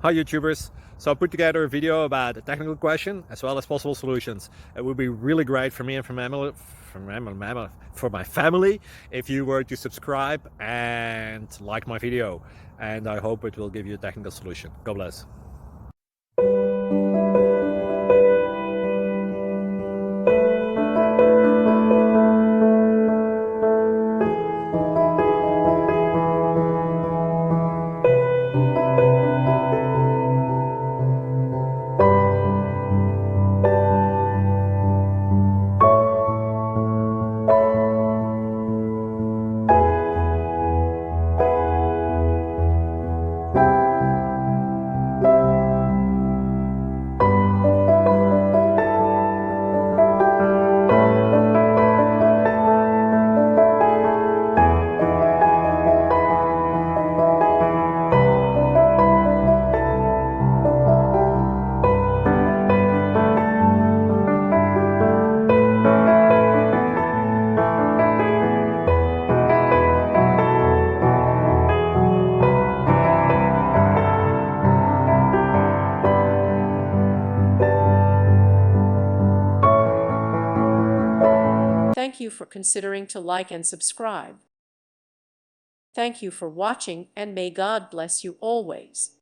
Hi YouTubers! So I put together a video about a technical question as well as possible solutions. It would be really great for me and for my family if you were to subscribe and like my video, and I hope it will give you a technical solution. God bless. Thank you for considering to like and subscribe. Thank you for watching, and may God bless you always.